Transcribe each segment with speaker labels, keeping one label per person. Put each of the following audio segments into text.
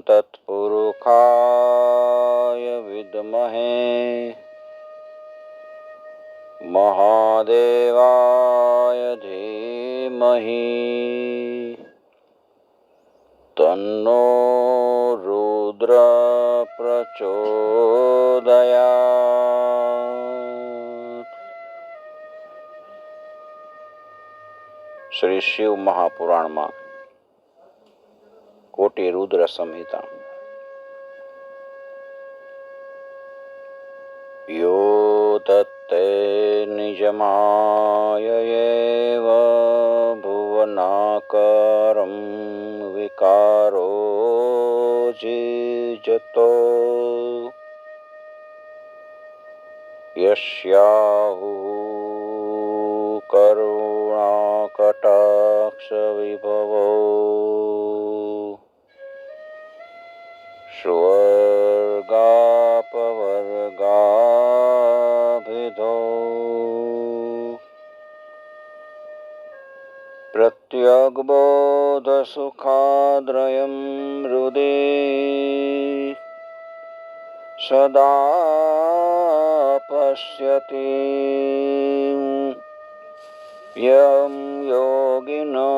Speaker 1: तत्पुरुषाय विद्महे महादेवाय धीमहि तन्नो रुद्र प्रचोदयात्। श्री शिव महापुराण में कोटि रुद्र संहिता। यो तत्ते निजमाययेव भुवनाकारं विकारो जीजतो यस्याहुः करुणाकटाक्षविभवो स्वर्गापवर्गाभिधो प्रत्यग्बोधसुखाद्रयं हृदि सदा पश्यति यं योगिनो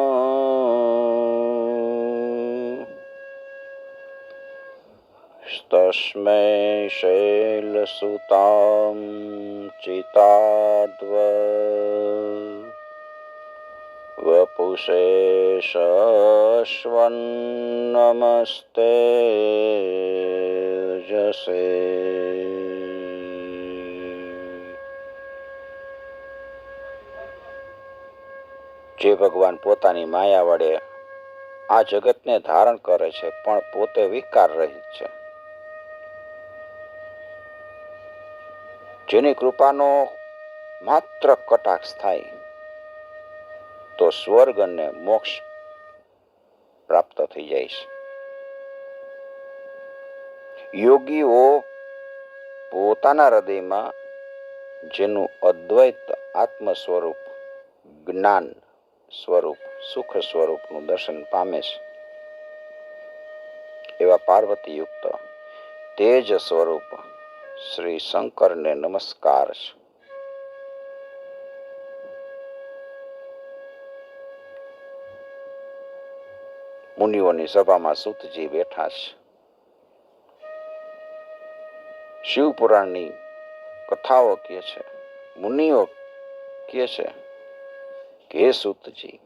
Speaker 1: तस्मै शैलसुतां वपुषे शश्वन्नमस्ते जसे। જે ભગવાન પોતાની માયા વડે આ જગતને ધારણ કરે છે પણ પોતે વિકાર રહિત છે, જેની કૃપાનો માત્ર કટાક્ષ થાય તો સ્વર્ગ અને મોક્ષ પ્રાપ્ત થઈ જાય છે. યોગીઓ પોતાના હૃદયમાં જેનું અદ્વૈત આત્મ સ્વરૂપ, જ્ઞાન સ્વરૂપ, સુખ સ્વરૂપનું દર્શન પામે છે, એવા પાર્વતી યુક્ત તેજ સ્વરૂપ શ્રી શંકરને નમસ્કાર છે. મુનિઓની સભામાં સૂતજી બેઠા છે. શિવ પુરાણની કથાઓ કહે છે, મુનિઓ કહે છે કે હે સૂતજી,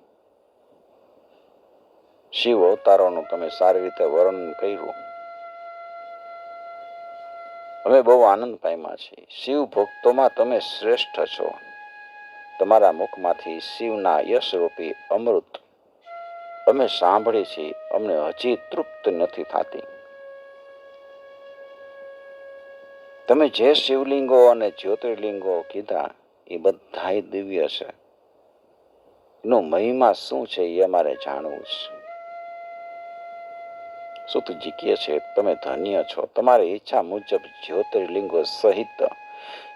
Speaker 1: શિવ અવતારોનું તમે સારી રીતે વર્ણન કર્યું. અમે બહુ આનંદ પામ્યા છીએ. શિવ ભક્તોમાં તમે શ્રેષ્ઠ છો. તમારા મુખમાંથી શિવના યશરૂપી અમૃત અમે સાંભળી છીએ. અમને હજી તૃપ્ત નથી થતી. તમે જે શિવલિંગો અને જ્યોતિર્લિંગો કીધા એ બધા દિવ્ય છે. એનો મહિમા શું છે એ અમારે જાણવું છે. સૂતજી કહે છે, તમે ધન્ય છો. તમારી ઈચ્છા મુજબ જ્યોતિર્લિંગો સહિત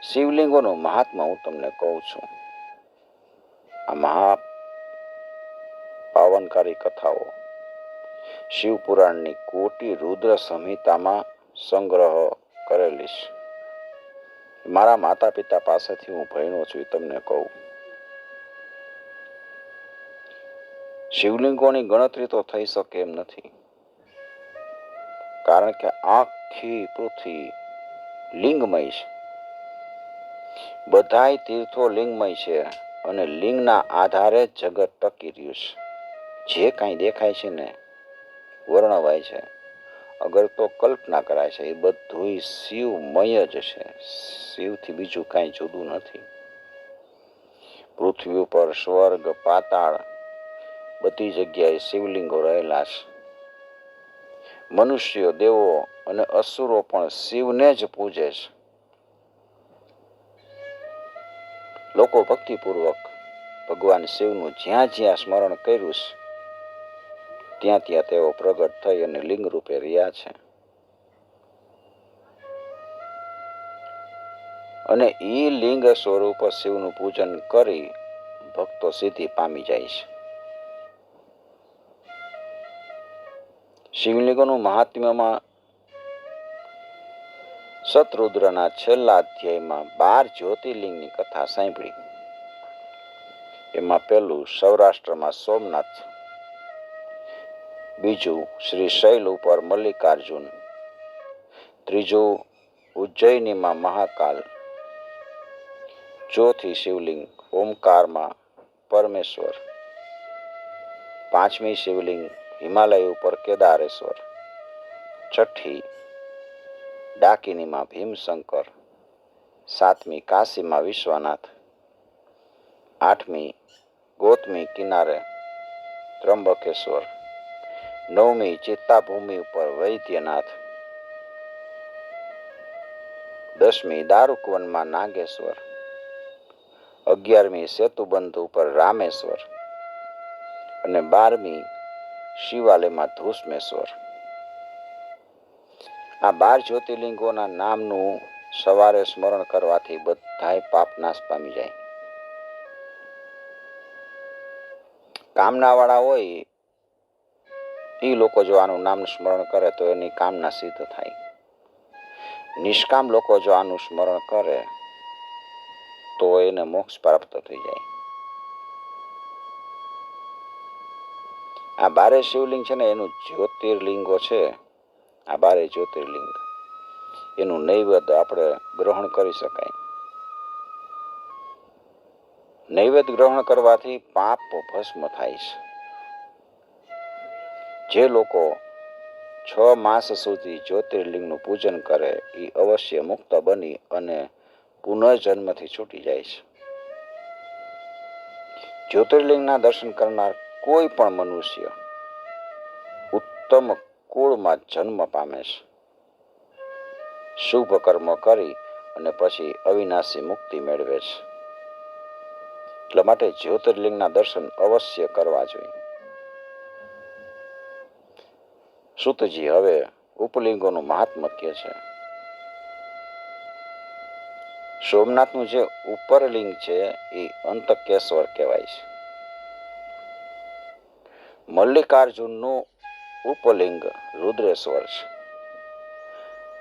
Speaker 1: શિવલિંગોનું મહાત્મા હું તમને કહું છું. આ મહા પાવનકારી કથાઓ શિવપુરાણની કોટિ રુદ્ર સંહિતામાં સંગ્રહ કરેલી છે. મારા માતા પિતા પાસેથી હું ભણ્યો છું, એ તમને કહું. શિવલિંગોની ગણતરી તો થઈ શકે એમ નથી, કારણ કે આખી પૃથ્વી લિંગમય છે. બધાય તીર્થો લિંગમય છે અને લિંગના આધારે જગત ટકી રહ્યું છે. જે કાંઈ દેખાય છે ને વર્ણવાય છે, અગર તો કલ્પના કરાય છે, એ બધું શિવમય જ છે. શિવથી બીજું કાંઈ જુદું નથી. પૃથ્વી ઉપર સ્વર્ગ, પાતાળ બધી જગ્યાએ શિવલિંગો રહેલા છે. મનુષ્યો, દેવો અને અસુરો પણ શિવને જ પૂજે છે. લોકો ભક્તિપૂર્વક ભગવાન શિવનું જ્યાં જ્યાં સ્મરણ કર્યું છે ત્યાં ત્યાં તેઓ પ્રગટ થઈ અને લિંગ રૂપે રહ્યા છે. અને એ લિંગ સ્વરૂપ શિવનું પૂજન કરી ભક્તો સિદ્ધિ પામી જાય છે. શિવલિંગોનું મહાત્મ્યમાં શતરુદ્રના છેલ્લા અધ્યાયમાં 12 જ્યોતિર્લિંગની કથા સાંભળી. એમાં પહેલું સૌરાષ્ટ્રમાં સોમનાથ, બીજું શ્રી શૈલ ઉપર મલ્લિકાર્જુન, ત્રીજું ઉજ્જૈનીમાં મહાકાલ, ચોથી શિવલિંગ ઓમકારમાં પરમેશ્વર, પાંચમી શિવલિંગ હિમાલય ઉપર કેદારેશ્વર, છઠ્ઠી ડાકિનીમાં ભીમશંકર, સાતમી કાશીમાં વિશ્વનાથ, આઠમી ગૌતમી કિનારે ત્રંબકેશ્વર, નવમી ચિત્તાભૂમિ ઉપર વૈદ્યનાથ, 10મી દારૂકવનમાં નાગેશ્વર, 11મી સેતુબંધ ઉપર રામેશ્વર અને 12મી શિવાલયમાં ધૂસ્મેશ્વર. આ 12 જ્યોતિર્લિંગોના નામનું સવારે સ્મરણ કરવાથી બધાય પાપ નાશ પામી જાય. કામનાવાળા હોય એ લોકો જો આનું નામ સ્મરણ કરે તો એની કામના સિદ્ધ થાય. નિષ્કામ લોકો જો આનું સ્મરણ કરે તો એને મોક્ષ પ્રાપ્ત થઈ જાય. આ 12 શિવલિંગ છે ને, એનું જ્યોતિર્લિંગો છે. આ 12 જ્યોતિર્લિંગ એનું નૈવેદ્ય આપણે ગ્રહણ કરી શકાય. નૈવેદ્ય ગ્રહણ કરવાથી પાપ ભસ્મ થાય છે. જે લોકો 6 માસ સુધી જ્યોતિર્લિંગનું પૂજન કરે એ અવશ્ય મુક્ત બની અને પુનર્જન્મથી છૂટી જાય છે. જ્યોતિર્લિંગના દર્શન કરનાર કોઈ પણ મનુષ્ય ઉત્તમ કુળમાં જન્મ પામે છે. શુભ કર્મ કરી અને પછી અવિનાશી મુક્તિ મેળવે છે. એટલા માટે જ્યોતિર્લિંગના દર્શન અવશ્ય કરવા જોઈએ. સૂતજી હવે ઉપલિંગોનું મહાત્મ્ય કહે છે. સોમનાથનું જે ઉપરલિંગ છે એ અંતકેશ્વર કહેવાય છે. મલ્લિકાર્જુનનું ઉપલિંગ રુદ્રેશ્વર છે.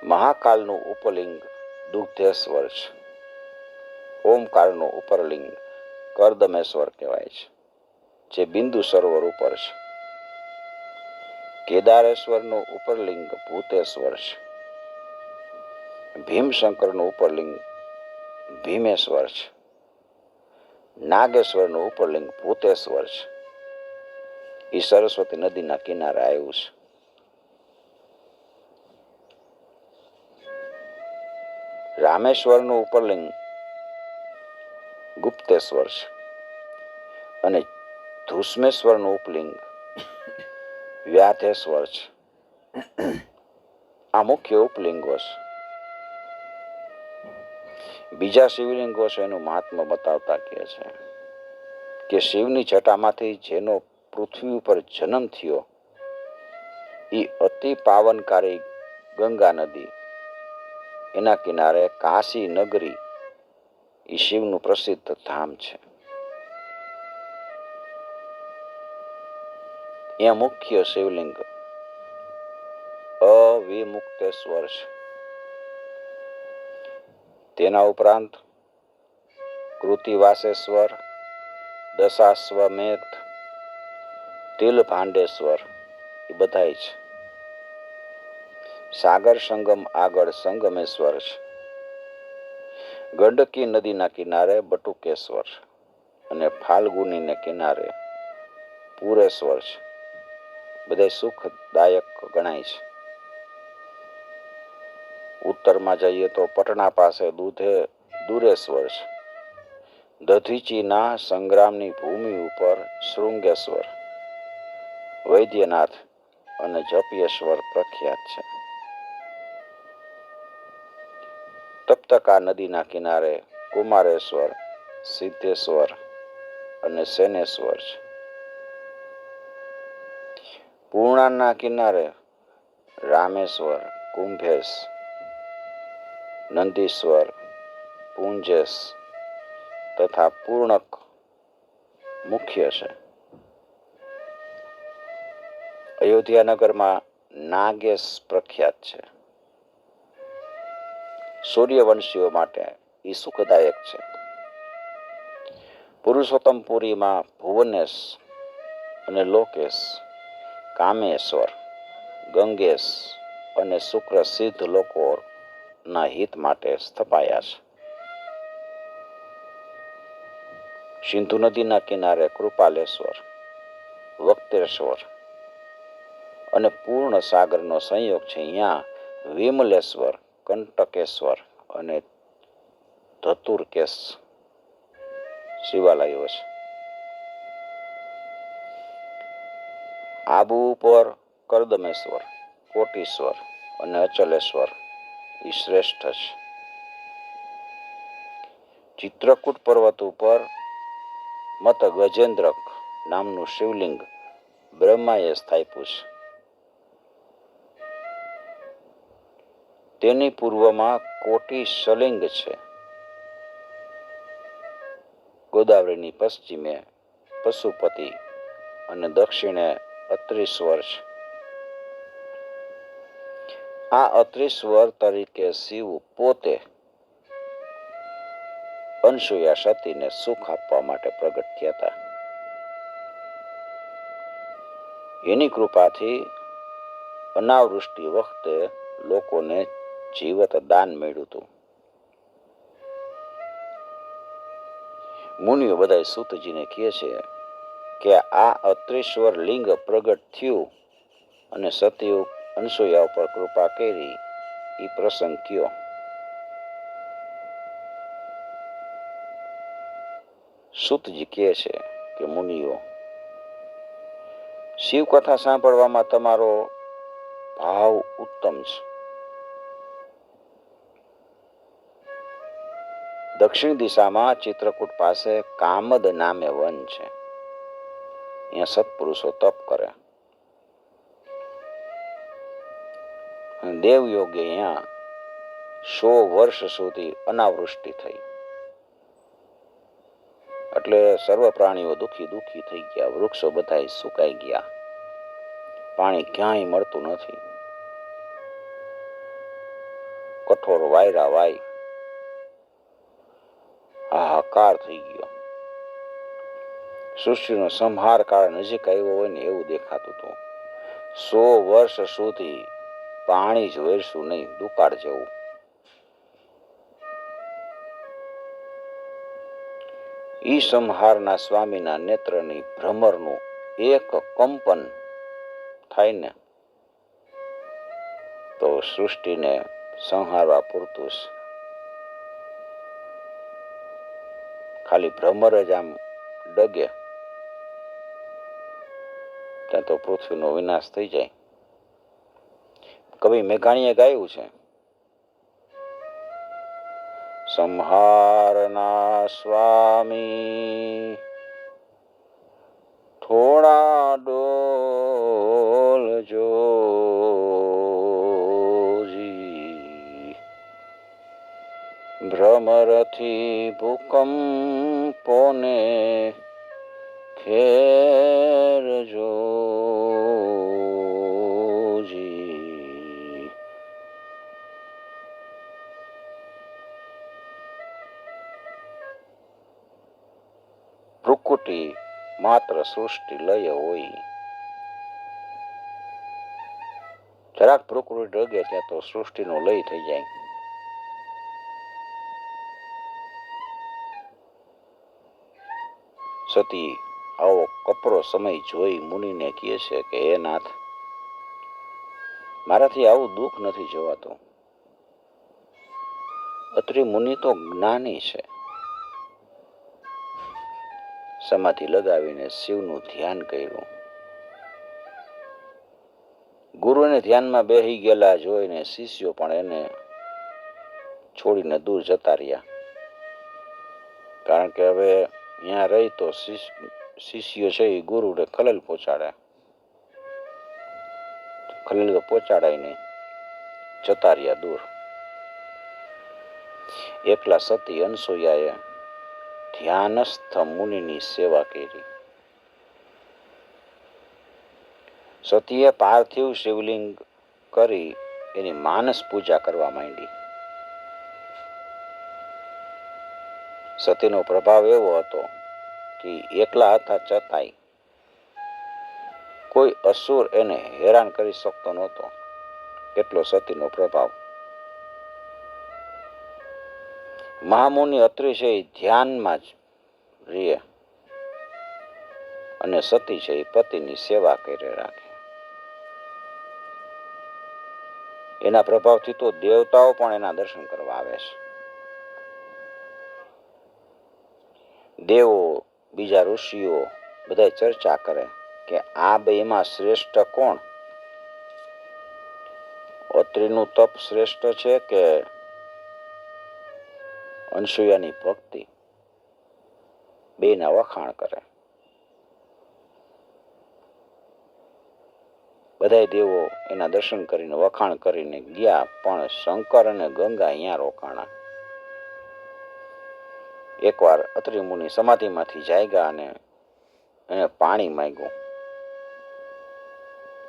Speaker 1: મહાકાલનું ઉપલિંગ દુગ્ધેશ્વર છે. ઓમકારનું ઉપરલિંગ કરદમેશ્વર કહેવાય છે, જે બિંદુ સરોવર ઉપર છે. કેદારેશ્વરનું ઉપરલિંગ ભૂતેશ્વર છે. ભીમશંકરનું ઉપરલિંગ ભીમેશ્વર છે. નાગેશ્વરનું ઉપરલિંગ ભૂતેશ્વર છે. એ સરસ્વતી નદીના કિનારે આવ્યું છે. રામેશ્વરનું ઉપરલિંગ ગુપ્તેશ્વર છે અને ધૂસ્મેશ્વરનું ઉપલિંગ વ્યાધેશ્વર છે. આ મુખ્ય ઉપલિંગો છે. બીજા શિવલિંગો છે એનું મહાત્મ્ય બતાવતા કહે છે કે શિવની જટામાંથી જેનો પૃથ્વી ઉપર જન્મ થયો એ અતિ પાવનકારી ગંગા નદી, એના કિનારે કાશી નગરી એ શિવનું પ્રસિદ્ધ ધામ છે. એ મુખ્ય શિવલિંગ અવિમુક્તેશ્વર છે. તેના ઉપરાંત કૃતિવાસેશ્વર, દશાશ્વમેધ, તિલભાંડેશ્વર એ બધાય છે. સાગર સંગમ આગળ સંગમેશ્વર છે. ગંડકી નદીના કિનારે બટુકેશ્વર અને ફાલ્ગુનીને કિનારે પુરેશ્વર છે. બધા સુખદાયક ગણાય છે. ઉત્તરમાં જઈએ તો પટના પાસે દુરેશ્વર છે. દધીચીના સંગ્રામની ભૂમિ ઉપર શૃંગેશ્વર, વૈદ્યનાથ અને જપિયેશ્વર પ્રખ્યાત છે. તપ્તકા નદીના કિનારે કુમારેશ્વર, સિદ્ધેશ્વર અને સેનેશ્વર છે. પૂર્ણાના કિનારે રામેશ્વર, કુંભેશ, નંદીશ્વર, પુંજેશ તથા પૂર્ણક મુખ્ય છે. અયોધ્યા નગરમાં નાગેશ પ્રખ્યાત છે. સૂર્યવંશીઓ માટે એ સુખદાયક છે. પુરુષોત્તમપુરીમાં ભુવનેશ અને લોકેશ, કામેશ્વર, ગંગેશ અને શુક્ર સિદ્ધ લોકોના હિત માટે સ્થપાયા છે. સિંધુ નદીના કિનારે કૃપાલેશ્વર, વક્તેશ્વર અને પૂર્ણ સાગરનો સંયોગ છે. અહીંયા વિમલેશ્વર, કંટકેશ્વર અને ધતુરકેશ શિવાલયો છે. આબુ ઉપર કરદમેશ્વર, કોટીશ્વર અને અચલેશ્વર એ શ્રેષ્ઠ છે. ચિત્રકૂટ પર્વત ઉપર મત ગજેન્દ્રક નામનું શિવલિંગ બ્રહ્માએ સ્થાપ્યું છે. તેની પૂર્વમાં કોટી શલિંગ છે. ગોદાવરીની પશ્ચિમે પશુપતિ અને દક્ષિણે અત્રીશ્વર છે. આ અત્રીશ્વર તરીકે શિવ પોતે અનસૂયા સતીને સુખ આપવા માટે પ્રગટ થયા હતા. એની કૃપાથી અનાવૃષ્ટિ વખતે લોકોને જીવત દાન મળ્યું હતું. મુનિઓ બધા સૂતજીને કહે છે કે આ અત્રીશ્વર લિંગ પ્રગટ થયું અને સતીએ અનસૂયા ઉપર કૃપા કરી એ પ્રસંગ કયો. સૂતજી કહે છે કે મુનિઓ, શિવકથા સાંભળવામાં તમારો ભાવ ઉત્તમ છે. દક્ષિણ દિશામાં ચિત્રકૂટ પાસે કામદ નામે વન છે. અહીંયા સત્પુરુષો તપ કરે. દેવયોગે અહીંયા 100 વર્ષ સુધી અનાવૃષ્ટિ થઈ. એટલે સર્વ પ્રાણીઓ દુઃખી થઈ ગયા. વૃક્ષો બધા સુકાઈ ગયા. પાણી ક્યાંય મળતું નથી. કઠોર વાયરા વાય હાહાકાર થઈ ગયો. સૃષ્ટિનો સંહાર કાળ નજીક આવ્યો હોય ને એવું દેખાતું હતું. 100 વર્ષ સુધી પાણી જ વેરશું નહીં, દુકાળ જેવું. ઈ સંહારના સ્વામીના નેત્રની ભ્રમરનું એક કંપન થાય ને તો સૃષ્ટિને સંહારવા પૂરતું છે. ખાલી ભ્રમર જ આમ ડગે ત્યાં તો પૃથ્વીનો વિનાશ થઈ જાય. કવિ મેઘાણીએ ગાયું છે, સંહારના સ્વામી થોડા ડોલજો જી, ભ્રમરથી ભૂકંપોને ખેરજો જી. પ્રકૃતિ માત્ર સૃષ્ટિ લય હોય. જરાક પ્રકૃતિ ડગે ત્યાં તો સૃષ્ટિનો લય થઈ જાય. સતી આવો કપરો સમય જોઈ મુનિને કહે છે કે હે નાથ, મારાથી આવું દુઃખ નથી જોવાતું. અત્રિ મુનિ તો જ્ઞાની છે. સમાધિ લગાવીને શિવનું ધ્યાન કર્યું. ગુરુને ધ્યાનમાં બેહી ગયેલા જોઈને શિષ્યો પણ એને છોડીને દૂર જતા રહ્યા. કારણ કે હવે અહીંયા રહી તો શિષ્યો છે એ ગુરુને ખલેલ પહોંચાડે. ખલેલ તો પહોંચાડાય નહીં, જતા રહ્યા દૂર. એકલા સતી અનસૂયાએ ધ્યાનસ્થ મુનિની સેવા કરી. સતીએ પાર્થિવ શિવલિંગ કરી એની માનસ પૂજા કરવા માંડી. સતીનો પ્રભાવ એવો હતો કે એકલા હતા છતાંય કોઈ અસુર એને હેરાન કરી શકતો નહોતો. કેટલો સતીનો પ્રભાવ. મહામુનિ અત્રિ છે એ ધ્યાનમાં જ રહે અને સતી છે એ પતિની સેવા કરી રાખે. એના પ્રભાવથી તો દેવતાઓ પણ એના દર્શન કરવા આવે છે. દેવો, બીજા ઋષિઓ બધા ચર્ચા કરે કે આ બેમાં શ્રેષ્ઠ કોણ? અત્રિનું તપ શ્રેષ્ઠ છે કે અનસૂયાની ભક્તિ? બેના વખાણ કરે. બધા દેવો એના દર્શન કરીને વખાણ કરીને ગયા, પણ શંકર અને ગંગા અહીંયા રોકાણા. એકવાર અત્રિ મુનિ સમાધિમાંથી જાગ્યા અને એને પાણી માંગ્યું.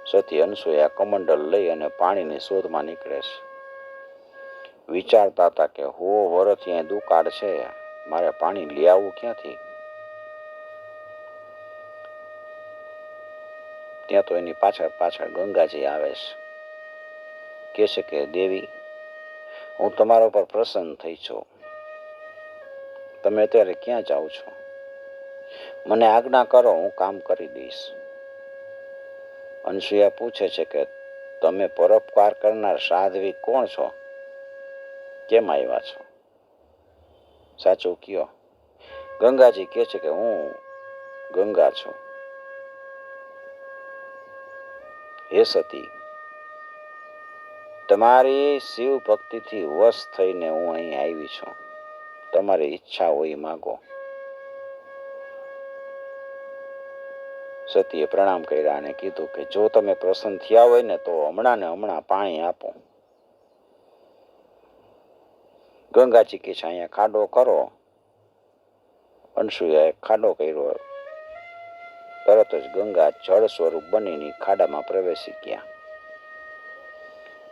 Speaker 1: સતી અનસૂયા કમંડલ લઈ અને પાણીની શોધમાં નીકળે છે. વિચારતા હતા કે હો વરસ અહીંયા દુકાળ છે, મારે પાણી લઈ આવવું ક્યાંથી? ત્યાં તો એની પાછળ પાછળ ગંગાજી આવે છે. કહે છે કે દેવી, હું તમારા ઉપર પ્રસન્ન થઈ છું. તમે અત્યારે ક્યાં જાઓ છો? મને આજ્ઞા કરો, હું કામ કરી દઈશ. અનસૂયા પૂછે છે કે તમે પરોપકાર કરનાર સાધ્વી કોણ છો? કેમ આવ્યા છો? સાચું કયો. ગંગાજી કહે છે કે હું ગંગા છું. હે સતી, તમારી શિવ ભક્તિથી વશ થઈને હું અહીં આવી છું. તમારી ઈચ્છા હોય માગો. સતીએ પ્રણામ કર્યા અને કીધું કે જો તમે પ્રસન્ન થયા હોય ને તો હમણાં ને હમણાં પાણી આપો. ગંગાજી કે છે અહીંયા ખાડો કરો. અનસૂયાએ ખાડો કર્યો. તરત જ ગંગા જળ સ્વરૂપ બનીને ખાડામાં પ્રવેશી ગયા.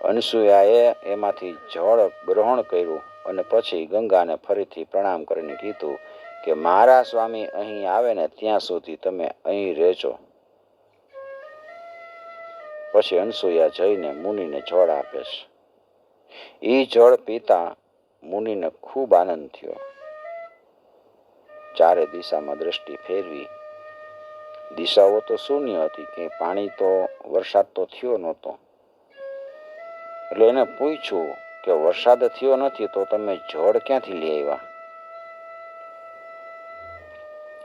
Speaker 1: અનસૂયાએ એમાંથી જળ ગ્રહણ કર્યું અને પછી ગંગાને ફરીથી પ્રણામ કરીને કીધું કે મારા સ્વામી અહીં આવે ને ત્યાં સુધી તમે અહીં રહેજો. પછી અનસૂયા જઈને મુનિને જળ આપે છે. એ જળ પીતા મુનિને ખૂબ આનંદ થયો. ચારે દિશામાં દ્રષ્ટિ ફેરવી. દિશાઓ તો શૂન્ય હતી, કે પાણી તો વરસાદ તો થયો નહોતો. એટલે એને પૂછ્યું કે વરસાદ થયો નથી તો તમે જળ ક્યાંથી લઈ આવ્યા?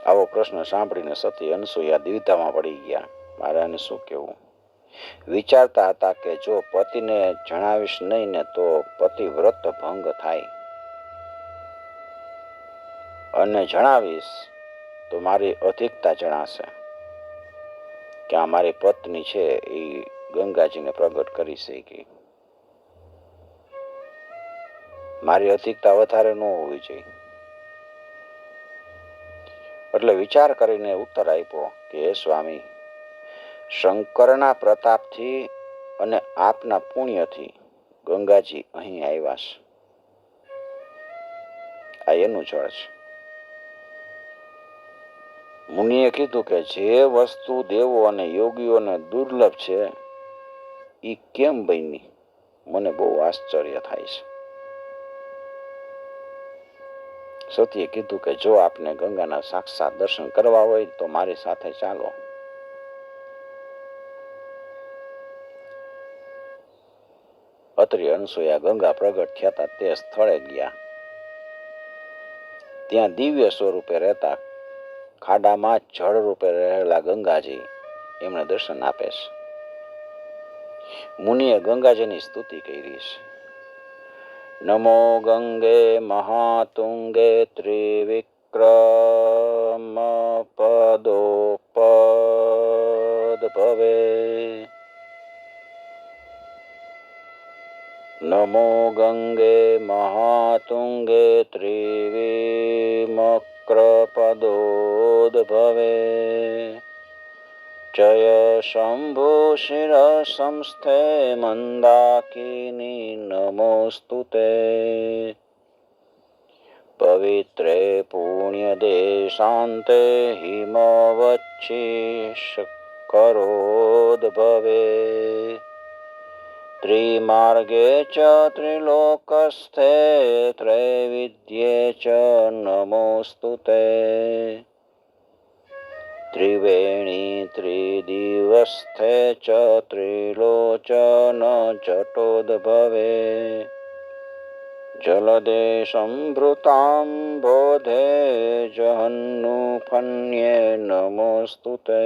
Speaker 1: આવો પ્રશ્ન સાંભળીને સતી અનસૂયા દ્વિધામાં પડી ગયા. મારે આને શું કહેવું? વિચારતા હતા કે જો પતિને જણાવીશ નહીં ને તો પતિવ્રત ભંગ થાય, અને જણાવીશ તો મારી અધિકતા જણાશે કે આ મારી પત્ની છે એ ગંગાજીને પ્રગટ કરી શકી. મારી અધિકતા વધારે ન હોવી જોઈએ. એટલે વિચાર કરીને ઉત્તર આપ્યો કે હે સ્વામી, શંકરના પ્રતાપથી અને આપના પુણ્યથી ગંગાજી અહીં આવ્યા છે. આ એનું જળ છે. મુનિએ કીધું કે જે વસ્તુ દેવો અને યોગીઓને દુર્લભ છે એ કેમ બની? મને બહુ આશ્ચર્ય થાય છે. સતીએ કીધું કે જો આપને ગંગાના સાક્ષાત દર્શન કરવા હોય તો મારી સાથે ચાલો. અત્રિ અનસૂયા ગંગા પ્રગટ થયા હતા તે સ્થળે ગયા. ત્યાં દિવ્ય સ્વરૂપે રહેતા ખાડામાં જળ રૂપે રહેલા ગંગાજી એમને દર્શન આપે છે. મુનિએ ગંગાજીની સ્તુતિ કરી છે. નમો ગંગે મહાતુંગે ત્રિવિક્રમ પદોપદ ભવે. નમો ગંગે મહાતુંગે ત્રિવિમક્ર પદોદ ભવે. જય શંભો શિરસંસ્થે મંદાકિની નમોસ્તુતે પવિત્રે પુણ્યદેશાન્તે હિમવચ્છિષકરોદ્ભવે ત્રિમાર્ગે ચ ત્રિલોકસ્થે त्रैविद्ये च नमोस्तुते त्रिवेणी त्रिदिवस्थे च त्रिलोचन जटोद्भवे जलदे संभृताम्बोधे जहन्नुफन्ये नमोस्तुते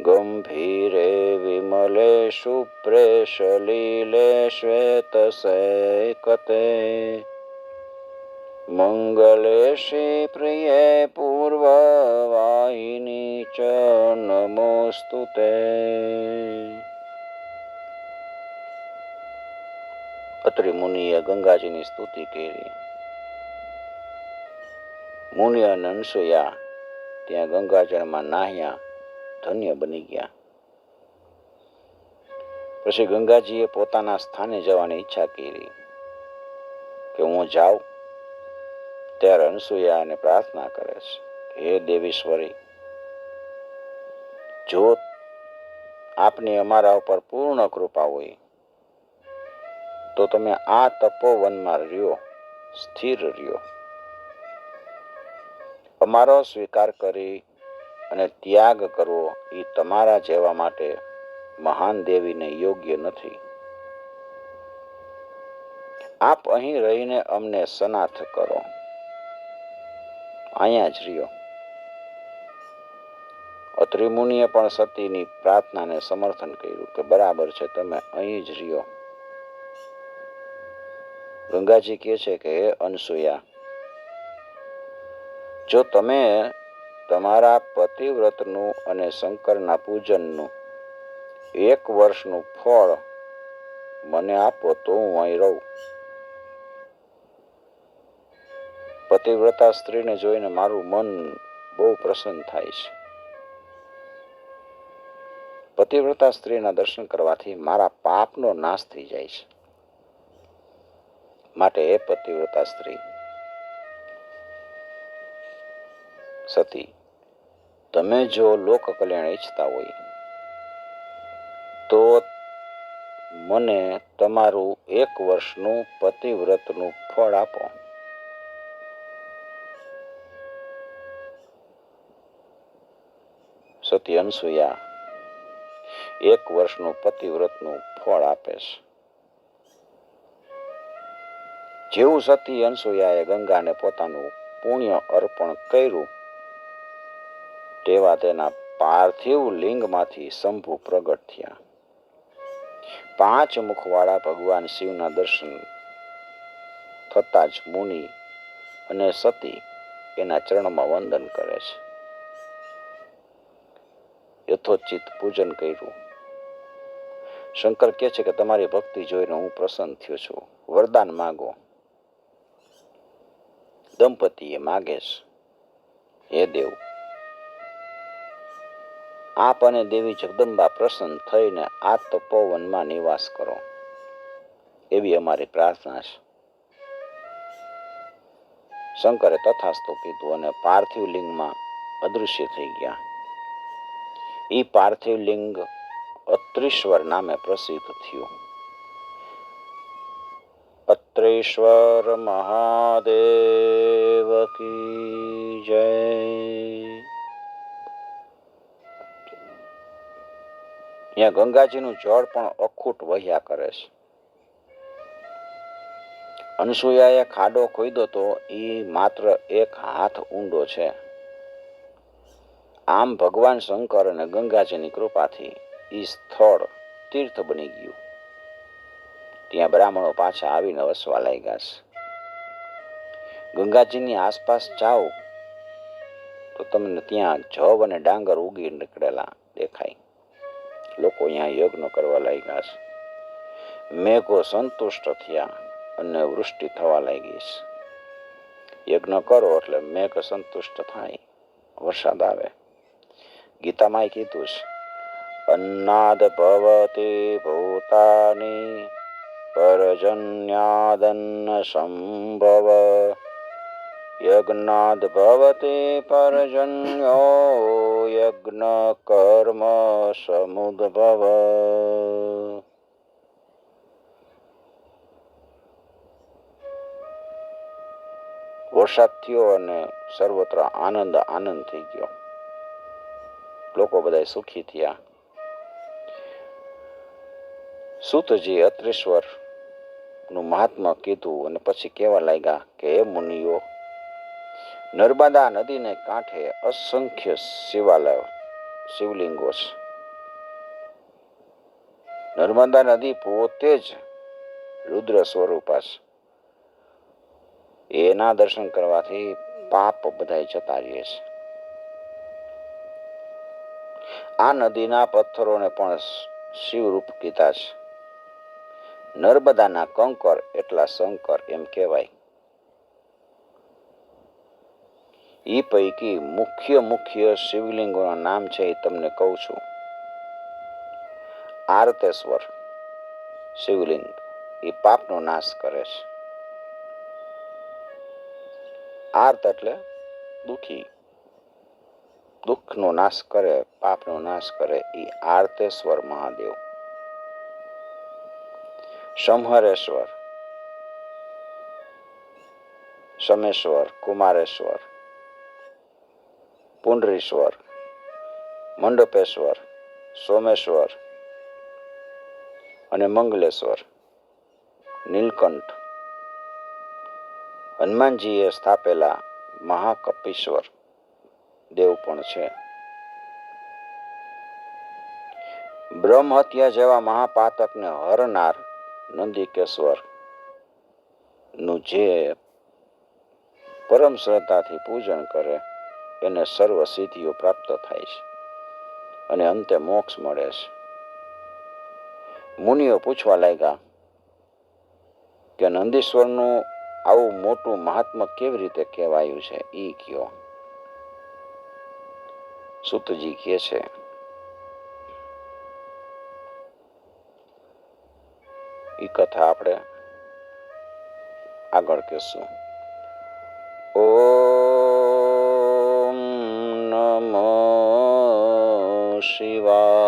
Speaker 1: गंभीरे विमले शुभ्रे सलिले श्वेतसैकते मंगले श्रीप्रिये पूर्ववाहिनी च नमोस्तुते। અત્રિ મુનિએ ગંગાજીની સ્તુતિ કરી. મુનિ અને અનસૂયા ત્યાં ગંગાજળમાં નાહ્યા, ધન્ય બની ગયા. પછી ગંગાજીએ પોતાના સ્થાને જવાની ઈચ્છા કરી કે હું જાઉં. ત્યારે અનસૂયાને પ્રાર્થના કરે છે, હે દેવીશ્વરી, જો આપની અમારા ઉપર પૂર્ણ કૃપા હોય તો તમે આ તપોવનમાં રહ્યો, સ્થિર રહ્યો. અમારો સ્વીકાર કરી અને ત્યાગ કરવો એ તમારા જેવા માટે મહાન દેવીને યોગ્ય નથી. આપ અહીં રહીને અમને સનાથ કરો, અહીંયા જ રહ્યો. અત્રિ મુનિએ પણ સતીની પ્રાર્થનાને સમર્થન કર્યું કે બરાબર છે, તમે અહીં જ રહ્યો. ગંગાજી કહે છે કે હે અનસૂયા, જો તમે તમારા પતિવ્રતનું અને શંકરના પૂજનનું 1 વર્ષનું ફળ મને આપો તો હું અહીં રહું. પતિવ્રતા સ્ત્રીને જોઈને મારું મન બહુ પ્રસન્ન થાય છે. પતિવ્રતા સ્ત્રીના દર્શન કરવાથી મારા પાપનો નાશ થઈ જાય છે. માટે એ પતિવ્રતા સ્ત્રી સતી, તમે જો લોક કલ્યાણ ઈચ્છતા હોય તો મને તમારું 1 વર્ષનું પતિવ્રતનું ફળ આપો. સતી અનસૂયા 1 વર્ષનું પતિવ્રતનું ફળ આપે છે. જેવું સતી અનસૂયાએ ગંગાને પોતાનું પુણ્ય અર્પણ કર્યું તેવા તેના પાર્થિવ લિંગમાંથી શંભુ પ્રગટ થયા. 5 મુખવાળા ભગવાન શિવના દર્શન થતા જ મુનિ અને સતી એના ચરણમાં વંદન કરે છે. યથોચિત પૂજન કર્યું. શંકર કહે છે કે તમારી ભક્તિ જોઈને હું પ્રસન્ન થયો છું, વરદાન માગો. દંપતીએ માગે છે, હે દેવ, આપ અને દેવી જગદંબા પ્રસન્ન થઈને આ તપોવનમાં નિવાસ કરો, એવી અમારી પ્રાર્થના છે. શંકરે તથાસ્તુ કીધું અને પાર્થિવ લિંગમાં અદૃશ્ય થઈ ગયા. એ પાર્થિવ લિંગ અત્રીશ્વર નામે પ્રસિદ્ધ થયું. અત્રેશ્વર મહાદેવ કી જય. ત્યાં ગંગાજીનું જળ પણ અખૂટ વહ્યા કરે છે. અનસૂયાએ ખાડો ખોદ્યો તો એ માત્ર 1 હાથ ઊંડો છે. આમ ભગવાન શંકર અને ગંગાજીની કૃપાથી એ સ્થળ તીર્થ બની ગયું. ત્યાં બ્રાહ્મણો પાછા આવીને વસવા લાગ્યા છે. ગંગાજીની આસપાસ જાઓ તો તમને ત્યાં જવ અને ડાંગર ઉગી નીકળેલા દેખાય. લોકો અહીંયા યજ્ઞ કરવા લાગ્યા છે. મેઘો સંતુષ્ટ થયા અને વૃષ્ટિ થવા લાગી છે. યજ્ઞ કરો એટલે મેઘ સંતુષ્ટ થાય, વરસાદ આવે. ગીતામાંય કીધું છે, અન્નાદ ભવતી ભૂતાની પરજન્યાદન્ન સંભવ યજ્ઞાદ ભવતી પરજન્યો યજ્ઞ કર્મ સમુદ્ભવ. વરસાદ થયો અને સર્વત્ર આનંદ આનંદ થઈ ગયો. લોકો બધા સુખી થયા. સૂતજી અત્રેશ્વર નું મહાત્મા કીધું અને પછી કહેવા લાગ્યા કે હે મુનિઓ, નર્મદા નદીને કાંઠે અસંખ્ય શિવલિંગો છે. નર્મદા નદી પોતે જ રુદ્ર સ્વરૂપા છે. એના દર્શન કરવાથી પાપ બધા જતા રહે છે. આ નદીના પથ્થરોને પણ શિવરૂપ કીધા છે. નર્મદાના કંકર એટલા શંકર એમ કહેવાય. એ પૈકી મુખ્ય શિવલિંગોના નામ છે એ તમને કહું છું. આરતેશ્વર શિવલિંગ એ પાપનો નાશ કરે છે. આર્ત એટલે દુઃખી, દુઃખનો નાશ કરે, પાપનો નાશ કરે એ આર્તેશ્વર મહાદેવ. સંહરેશ્વર, સમેશ્વર, કુમારેશ્વર, પુંડરીશ્વર, મંડપેશ્વર, સોમેશ્વર અને મંગલેશ્વર. નીલકંઠ હનુમાનજીએ સ્થાપેલા મહાકપીશ્વર દેવ પણ છે. બ્રહ્મહત્યા જેવા મહાપાતકને હરનાર નંદિકેશ્વર નું જે પરમ શ્રદ્ધાથી પૂજન કરે એને સર્વ સિદ્ધિઓ પ્રાપ્ત થાય છે અને અંતે મોક્ષ મળે છે. મુનિઓ પૂછવા લાગ્યા કે નંદીશ્વરનું આવું મોટું મહાત્મા કેવી રીતે કહેવાયું છે, ઈ કયો. સૂતજી કહે છે, ઈ કથા આપણે આગળ કહેશું. ઓમ નમો શિવાય.